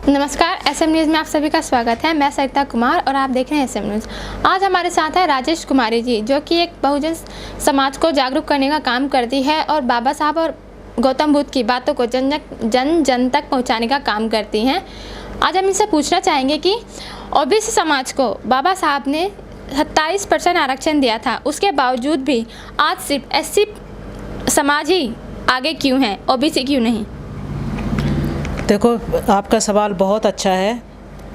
नमस्कार, SM news में आप सभी का स्वागत है। मैं सरिता कुमार और आप देख रहे हैं एसएम न्यूज़। आज हमारे साथ है राजेश कुमारी जी, जो कि एक बहुजन समाज को जागरूक करने का काम करती है और बाबा साहब और गौतम बुद्ध की बातों को जन जन तक पहुंचाने का काम करती हैं। आज हम इनसे पूछना चाहेंगे कि ओबीसी समाज को बाबा साहब ने 27% आरक्षण दिया था, उसके बावजूद भी आज सिर्फ एससी समाज ही आगे क्यों है, ओबीसी क्यों नहीं? देखो, आपका सवाल बहुत अच्छा है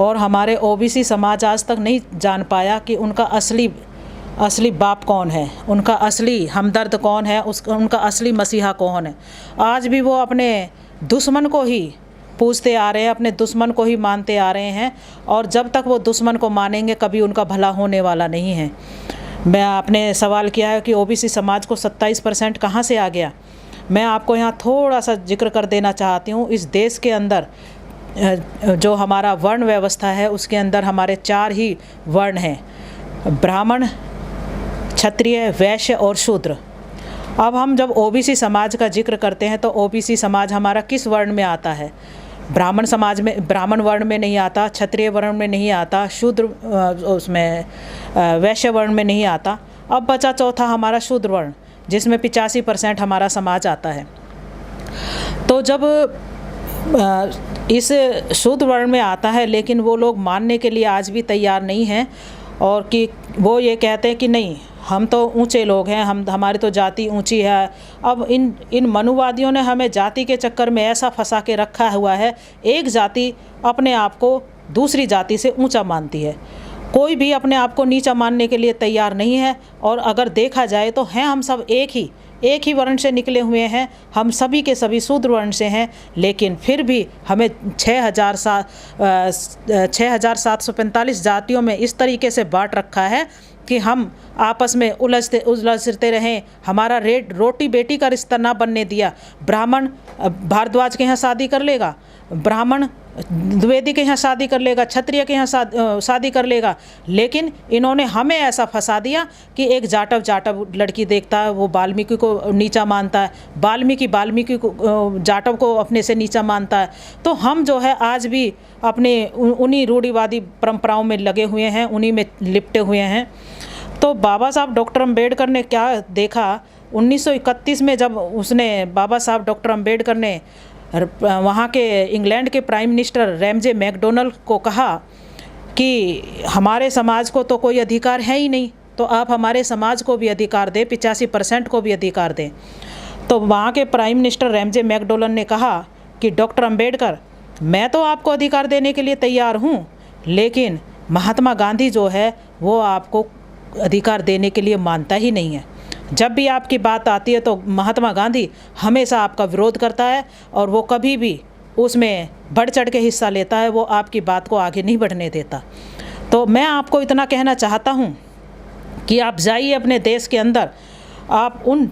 और हमारे ओबीसी समाज आज तक नहीं जान पाया कि उनका असली बाप कौन है, उनका असली हमदर्द कौन है, उनका असली मसीहा कौन है। आज भी वो अपने दुश्मन को ही पूजते आ रहे हैं, अपने दुश्मन को ही मानते आ रहे हैं और जब तक वो दुश्मन को मानेंगे कभी उनका भला होने वाला नहीं है। मैं आपने सवाल किया है कि ओबीसी समाज को 27% कहाँ से आ गया। मैं आपको यहाँ थोड़ा सा जिक्र कर देना चाहती हूँ। इस देश के अंदर जो हमारा वर्ण व्यवस्था है उसके अंदर हमारे 4 ही वर्ण हैं, ब्राह्मण, क्षत्रिय, वैश्य और शूद्र। अब हम जब ओबीसी समाज का जिक्र करते हैं तो ओबीसी समाज हमारा किस वर्ण में आता है? ब्राह्मण समाज में, ब्राह्मण वर्ण में नहीं आता, क्षत्रिय वर्ण में नहीं आता, शूद्र उसमें वैश्य वर्ण में नहीं आता। अब बचा चौथा हमारा शूद्र वर्ण, जिसमें 85% हमारा समाज आता है। तो जब इस शूद्र वर्ण में आता है, लेकिन वो लोग मानने के लिए आज भी तैयार नहीं हैं और कि वो ये कहते हैं कि नहीं, हम तो ऊंचे लोग हैं, हमारी तो जाति ऊंची है। अब इन मनुवादियों ने हमें जाति के चक्कर में ऐसा फंसा के रखा हुआ है। एक जाति अपने आप को दूसरी जाति से ऊंचा मानती है, कोई भी अपने आप को नीचा मानने के लिए तैयार नहीं है। और अगर देखा जाए तो हैं हम सब एक ही वर्ण से निकले हुए हैं, हम सभी के सभी शूद्र वर्ण से हैं, लेकिन फिर भी हमें 6,745 जातियों में इस तरीके से बांट रखा है कि हम आपस में उलझते रहें। हमारा रोटी बेटी का रिश्ता ना बनने दिया। ब्राह्मण भारद्वाज के यहाँ शादी कर लेगा, ब्राह्मण द्विवेदी के यहाँ शादी कर लेगा, क्षत्रिय के यहाँ शादी कर लेगा, लेकिन इन्होंने हमें ऐसा फंसा दिया कि एक जाटव लड़की देखता है वो वाल्मीकि को नीचा मानता है, वाल्मीकि को जाटव को अपने से नीचा मानता है। तो हम जो है आज भी अपने उन्हीं रूढ़िवादी परंपराओं में लगे हुए हैं, उन्हीं में लिपटे हुए हैं। तो बाबा साहब डॉक्टर अम्बेडकर ने क्या देखा 1931 में, जब उसने बाबा साहब डॉक्टर अम्बेडकर ने वहाँ के इंग्लैंड के प्राइम मिनिस्टर रैमजे मैकडोनल्ड को कहा कि हमारे समाज को तो कोई अधिकार है ही नहीं, तो आप हमारे समाज को भी अधिकार दें, 85% को भी अधिकार दें। तो वहाँ के प्राइम मिनिस्टर रैमजे मैकडोनल्ड ने कहा कि डॉक्टर अम्बेडकर, मैं तो आपको अधिकार देने के लिए तैयार हूँ, लेकिन महात्मा गांधी जो है वो आपको अधिकार देने के लिए मानता ही नहीं है। जब भी आपकी बात आती है तो महात्मा गांधी हमेशा आपका विरोध करता है और वो कभी भी उसमें बढ़ चढ़ के हिस्सा लेता है, वो आपकी बात को आगे नहीं बढ़ने देता। तो मैं आपको इतना कहना चाहता हूँ कि आप जाइए अपने देश के अंदर, आप उन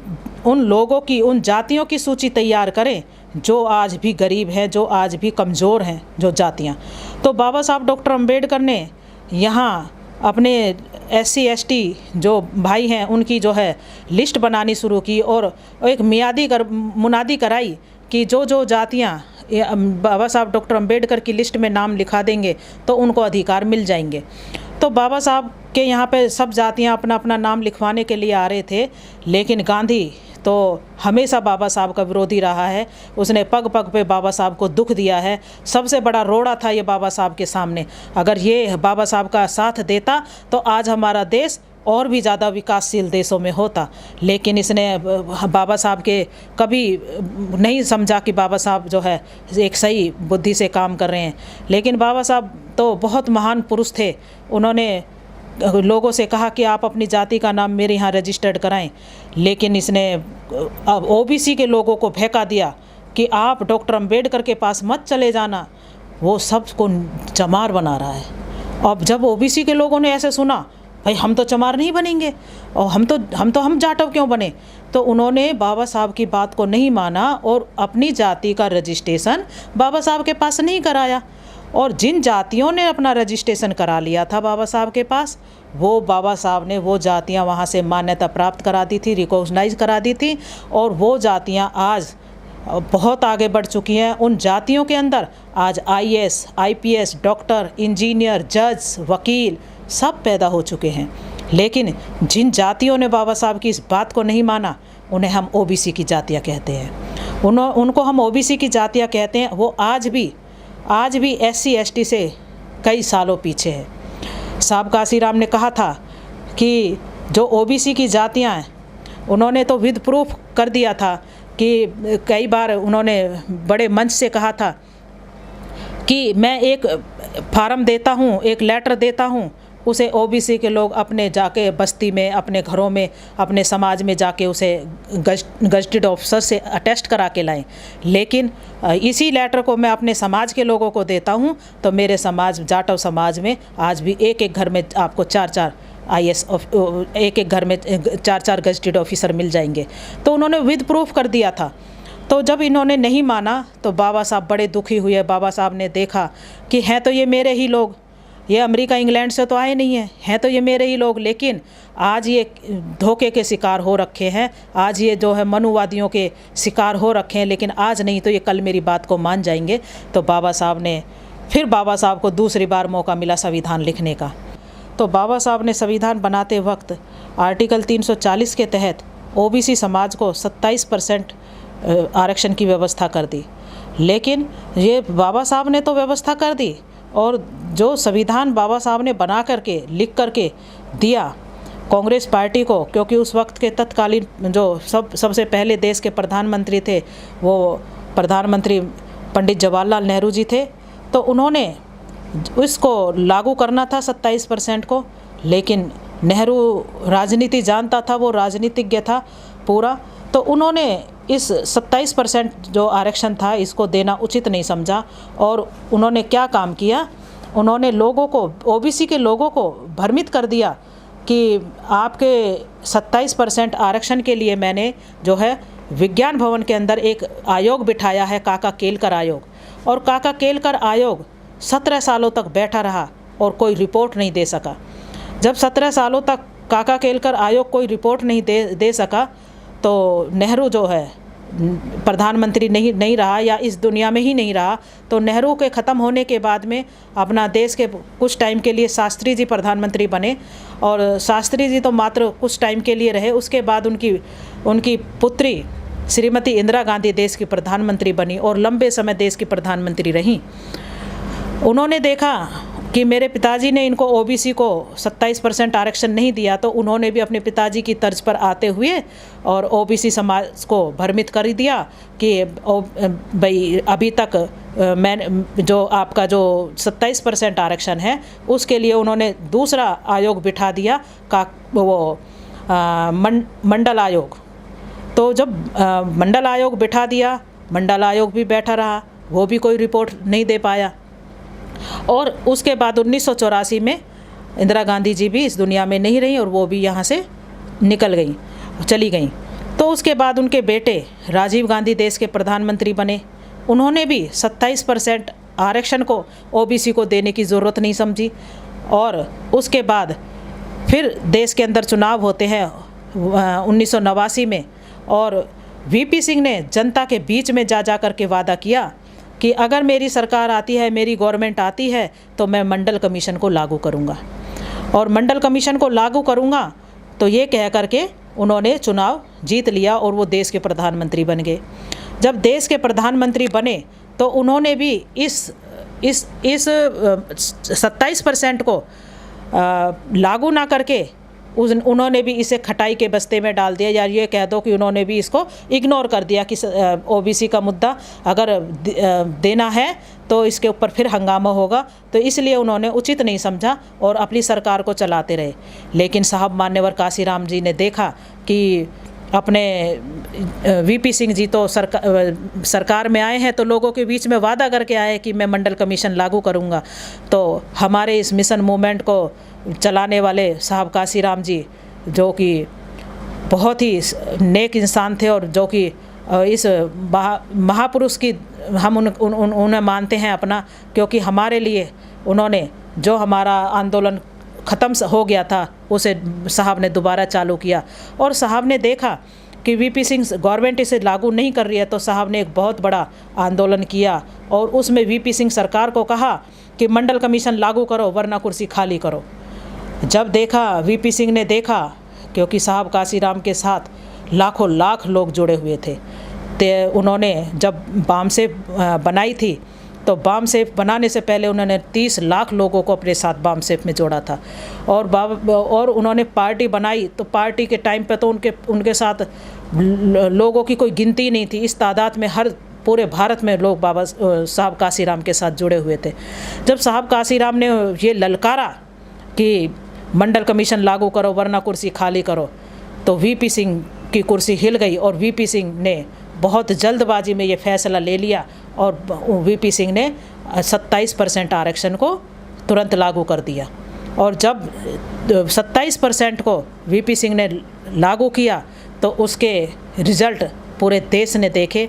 लोगों की, उन जातियों की सूची तैयार करें जो आज भी गरीब हैं, जो आज भी कमज़ोर हैं, जो जातियाँ। तो बाबा साहब डॉक्टर अम्बेडकर ने यहाँ अपने SC ST जो भाई हैं उनकी जो है लिस्ट बनानी शुरू की और एक मुनादी कराई कि जो जातियाँ बाबा साहब डॉक्टर अम्बेडकर की लिस्ट में नाम लिखा देंगे तो उनको अधिकार मिल जाएंगे। तो बाबा साहब के यहाँ पे सब जातियाँ अपना अपना नाम लिखवाने के लिए आ रहे थे, लेकिन गांधी तो हमेशा बाबा साहब का विरोधी रहा है। उसने पग पग पे बाबा साहब को दुख दिया है। सबसे बड़ा रोड़ा था ये बाबा साहब के सामने। अगर ये बाबा साहब का साथ देता तो आज हमारा देश और भी ज़्यादा विकासशील देशों में होता, लेकिन इसने बाबा साहब के कभी नहीं समझा कि बाबा साहब जो है एक सही बुद्धि से काम कर रहे हैं। लेकिन बाबा साहब तो बहुत महान पुरुष थे। उन्होंने लोगों से कहा कि आप अपनी जाति का नाम मेरे यहाँ रजिस्टर्ड कराएं, लेकिन इसने अब ओबीसी के लोगों को फेंका दिया कि आप डॉक्टर अम्बेडकर के पास मत चले जाना, वो सबको चमार बना रहा है। अब जब ओबीसी के लोगों ने ऐसे सुना, भाई हम तो चमार नहीं बनेंगे और हम जाटव क्यों बने, तो उन्होंने बाबा साहब की बात को नहीं माना और अपनी जाति का रजिस्ट्रेशन बाबा साहब के पास नहीं कराया। और जिन जातियों ने अपना रजिस्ट्रेशन करा लिया था बाबा साहब के पास, वो बाबा साहब ने वो जातियां वहाँ से मान्यता प्राप्त करा दी थी, रिकॉग्नाइज करा दी थी। और वो जातियां आज बहुत आगे बढ़ चुकी हैं। उन जातियों के अंदर आज IAS, IPS, डॉक्टर, इंजीनियर, जज, वकील सब पैदा हो चुके हैं। लेकिन जिन जातियों ने बाबा साहब की इस बात को नहीं माना, उन्हें हम OBC की जातियाँ कहते हैं। उनको हम OBC की जातियाँ कहते हैं। वो आज भी SC ST से कई सालों पीछे है। साहब काशीराम ने कहा था कि जो OBC की जातियाँ हैं, उन्होंने तो विद प्रूफ कर दिया था कि कई बार उन्होंने बड़े मंच से कहा था कि मैं एक फार्म देता हूँ, एक लेटर देता हूँ, उसे OBC के लोग अपने जाके बस्ती में, अपने घरों में, अपने समाज में जाके उसे गजटेड ऑफिसर से अटेस्ट करा के लाएं। लेकिन इसी लेटर को मैं अपने समाज के लोगों को देता हूं, तो मेरे समाज, जाटव समाज में आज भी एक घर में आपको 4-4 IAS, एक घर में 4-4 गजटेड ऑफिसर मिल जाएंगे। तो उन्होंने विद प्रूफ कर दिया था। तो जब इन्होंने नहीं माना तो बाबा साहब बड़े दुखी हुए। बाबा साहब ने देखा कि हैं तो ये मेरे ही लोग, ये अमेरिका इंग्लैंड से तो आए नहीं हैं तो ये मेरे ही लोग, लेकिन आज ये धोखे के शिकार हो रखे हैं, आज ये जो है मनुवादियों के शिकार हो रखे हैं, लेकिन आज नहीं तो ये कल मेरी बात को मान जाएंगे। तो बाबा साहब को दूसरी बार मौका मिला संविधान लिखने का। तो बाबा साहब ने संविधान बनाते वक्त आर्टिकल 340 के तहत OBC समाज को 27% आरक्षण की व्यवस्था कर दी। लेकिन ये बाबा साहब ने तो व्यवस्था कर दी, और जो संविधान बाबा साहब ने बना करके, लिख करके दिया कांग्रेस पार्टी को, क्योंकि उस वक्त के तत्कालीन जो सबसे पहले देश के प्रधानमंत्री थे, वो प्रधानमंत्री पंडित जवाहरलाल नेहरू जी थे। तो उन्होंने इसको लागू करना था 27% को, लेकिन नेहरू राजनीति जानता था, वो राजनीतिज्ञ था पूरा। तो उन्होंने इस 27% जो आरक्षण था इसको देना उचित नहीं समझा, और उन्होंने क्या काम किया, उन्होंने लोगों को, OBC के लोगों को भ्रमित कर दिया कि आपके 27% आरक्षण के लिए मैंने जो है विज्ञान भवन के अंदर एक आयोग बिठाया है, काका केलकर आयोग। और काका केलकर आयोग 17 सालों तक बैठा रहा और कोई रिपोर्ट नहीं दे सका। जब 17 सालों तक काका केलकर आयोग कोई रिपोर्ट नहीं दे सका, तो नेहरू जो है प्रधानमंत्री नहीं रहा, या इस दुनिया में ही नहीं रहा। तो नेहरू के ख़त्म होने के बाद में अपना देश के कुछ टाइम के लिए शास्त्री जी प्रधानमंत्री बने, और शास्त्री जी तो मात्र कुछ टाइम के लिए रहे। उसके बाद उनकी पुत्री श्रीमती इंदिरा गांधी देश की प्रधानमंत्री बनी और लंबे समय देश की प्रधानमंत्री रहीं। उन्होंने देखा कि मेरे पिताजी ने इनको OBC को 27% आरक्षण नहीं दिया, तो उन्होंने भी अपने पिताजी की तर्ज पर आते हुए और OBC समाज को भ्रमित कर दिया कि भाई अभी तक मैं जो आपका जो 27% आरक्षण है उसके लिए उन्होंने दूसरा आयोग बिठा दिया, मंडल आयोग। तो जब मंडल आयोग बिठा दिया, मंडल आयोग भी बैठा रहा, वो भी कोई रिपोर्ट नहीं दे पाया। और उसके बाद 1984 में इंदिरा गांधी जी भी इस दुनिया में नहीं रहीं और वो भी यहाँ से चली गईं। तो उसके बाद उनके बेटे राजीव गांधी देश के प्रधानमंत्री बने। उन्होंने भी 27% आरक्षण को OBC को देने की ज़रूरत नहीं समझी। और उसके बाद फिर देश के अंदर चुनाव होते हैं 1989 में, और VP सिंह ने जनता के बीच में जा कर के वादा किया कि अगर मेरी सरकार आती है, मेरी गवर्नमेंट आती है, तो मैं मंडल कमीशन को लागू करूंगा, और मंडल कमीशन को लागू करूंगा। तो ये कह करके उन्होंने चुनाव जीत लिया और वो देश के प्रधानमंत्री बन गए। जब देश के प्रधानमंत्री बने तो उन्होंने भी इस 27% को लागू ना करके उन्होंने भी इसे खटाई के बस्ते में डाल दिया, या ये कह दो कि उन्होंने भी इसको इग्नोर कर दिया कि OBC का मुद्दा अगर देना है तो इसके ऊपर फिर हंगामा होगा। तो इसलिए उन्होंने उचित नहीं समझा और अपनी सरकार को चलाते रहे। लेकिन साहब मान्यवर काशीराम जी ने देखा कि अपने VP सिंह जी तो सरकार में आए हैं, तो लोगों के बीच में वादा करके आए कि मैं मंडल कमीशन लागू करूंगा। तो हमारे इस मिशन मूवमेंट को चलाने वाले साहब काशीराम जी, जो कि बहुत ही नेक इंसान थे और जो कि इस महापुरुष की हम उन्हें मानते हैं अपना, क्योंकि हमारे लिए उन्होंने जो हमारा आंदोलन ख़त्म हो गया था उसे साहब ने दोबारा चालू किया। और साहब ने देखा कि वीपी सिंह गवर्नमेंट इसे लागू नहीं कर रही है, तो साहब ने एक बहुत बड़ा आंदोलन किया और उसमें वीपी सिंह सरकार को कहा कि मंडल कमीशन लागू करो वरना कुर्सी खाली करो। जब देखा वीपी सिंह ने देखा, क्योंकि साहब काशीराम के साथ लाखों लाख लोग जुड़े हुए थे, तो उन्होंने जब बामसेफ बनाई थी तो बामसेफ बनाने से पहले उन्होंने 30 लाख लोगों को अपने साथ बामसेफ में जोड़ा था। और उन्होंने पार्टी बनाई तो पार्टी के टाइम पे तो उनके साथ लोगों की कोई गिनती नहीं थी। इस तादाद में हर पूरे भारत में लोग बाबा साहब काशीराम के साथ जुड़े हुए थे। जब साहब काशीराम ने ये ललकारा कि मंडल कमीशन लागू करो वरना कुर्सी खाली करो, तो वीपी सिंह की कुर्सी हिल गई और वीपी सिंह ने बहुत जल्दबाजी में ये फैसला ले लिया और वीपी सिंह ने 27% आरक्षण को तुरंत लागू कर दिया। और जब 27% को वीपी सिंह ने लागू किया तो उसके रिज़ल्ट पूरे देश ने देखे।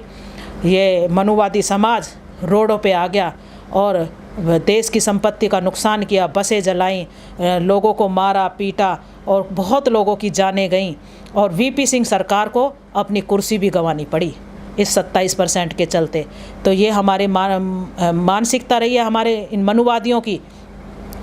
ये मनुवादी समाज रोडों पे आ गया और देश की संपत्ति का नुकसान किया, बसें जलाई, लोगों को मारा पीटा और बहुत लोगों की जानें गईं और वीपी सिंह सरकार को अपनी कुर्सी भी गंवानी पड़ी इस 27% के चलते। तो ये हमारे मानसिकता रही है हमारे इन मनुवादियों की।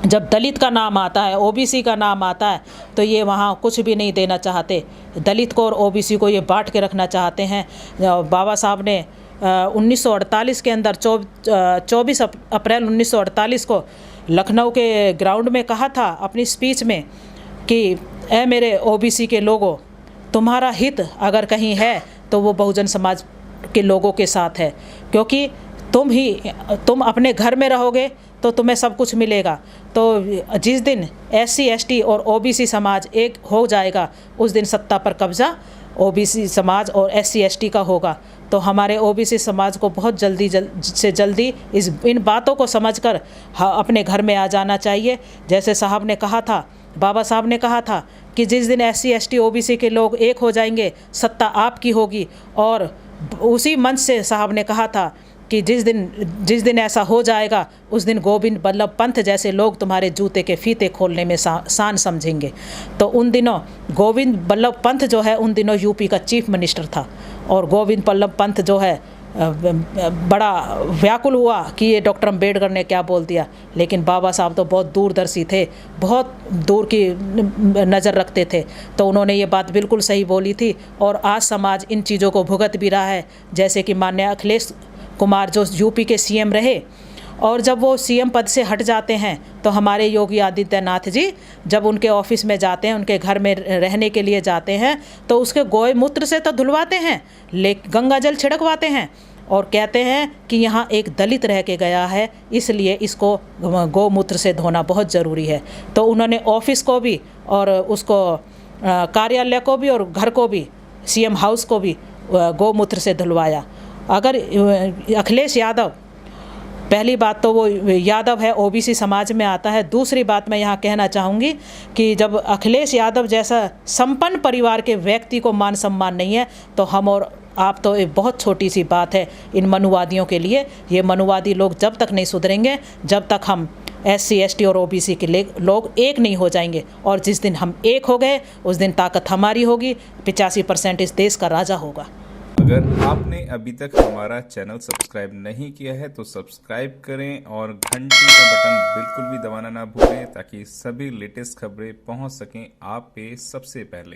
जब दलित का नाम आता है, ओबीसी का नाम आता है, तो ये वहाँ कुछ भी नहीं देना चाहते। दलित को और ओबीसी को ये बांट के रखना चाहते हैं। बाबा साहब ने 1948 के अंदर 24 अप्रैल 1948 को लखनऊ के ग्राउंड में कहा था अपनी स्पीच में कि ए मेरे ओबीसी के लोगों, तुम्हारा हित अगर कहीं है तो वो बहुजन समाज के लोगों के साथ है, क्योंकि तुम अपने घर में रहोगे तो तुम्हें सब कुछ मिलेगा। तो जिस दिन SC ST और OBC समाज एक हो जाएगा उस दिन सत्ता पर कब्जा OBC समाज और SC ST का होगा। तो हमारे OBC समाज को बहुत जल्दी से जल्दी इन बातों को समझकर अपने घर में आ जाना चाहिए। जैसे साहब ने कहा था, बाबा साहब ने कहा था कि जिस दिन SC ST OBC के लोग एक हो जाएंगे सत्ता आपकी होगी। और उसी मंच से साहब ने कहा था कि जिस दिन ऐसा हो जाएगा उस दिन गोविंद बल्लभ पंत जैसे लोग तुम्हारे जूते के फीते खोलने में शान समझेंगे। तो उन दिनों गोविंद बल्लभ पंत जो है उन दिनों यूपी का चीफ मिनिस्टर था और गोविंद बल्लभ पंत जो है बड़ा व्याकुल हुआ कि ये डॉक्टर अम्बेडकर ने क्या बोल दिया। लेकिन बाबा साहब तो बहुत दूरदर्शी थे, बहुत दूर की नज़र रखते थे, तो उन्होंने ये बात बिल्कुल सही बोली थी। और आज समाज इन चीज़ों को भुगत भी रहा है। जैसे कि माननीय अखिलेश कुमार जो यूपी के CM रहे और जब वो CM पद से हट जाते हैं तो हमारे योगी आदित्यनाथ जी जब उनके ऑफिस में जाते हैं, उनके घर में रहने के लिए जाते हैं, तो उसके गौ मूत्र से तो धुलवाते हैं, गंगा जल छिड़कवाते हैं और कहते हैं कि यहाँ एक दलित रह के गया है इसलिए इसको गौमूत्र से धोना बहुत ज़रूरी है। तो उन्होंने ऑफिस को भी और उसको कार्यालय को भी और घर को भी, CM हाउस को भी गौमूत्र से धुलवाया। अगर अखिलेश यादव, पहली बात तो वो यादव है, OBC समाज में आता है। दूसरी बात मैं यहाँ कहना चाहूँगी कि जब अखिलेश यादव जैसा संपन्न परिवार के व्यक्ति को मान सम्मान नहीं है तो हम और आप तो एक बहुत छोटी सी बात है इन मनुवादियों के लिए। ये मनुवादी लोग जब तक नहीं सुधरेंगे, जब तक हम SC ST और OBC के लोग एक नहीं हो जाएंगे। और जिस दिन हम एक हो गए उस दिन ताकत हमारी होगी, 85% इस देश का राजा होगा। अगर आपने अभी तक हमारा चैनल सब्सक्राइब नहीं किया है तो सब्सक्राइब करें और घंटी का बटन बिल्कुल भी दबाना ना भूलें ताकि सभी लेटेस्ट खबरें पहुंच सकें आप पे सबसे पहले।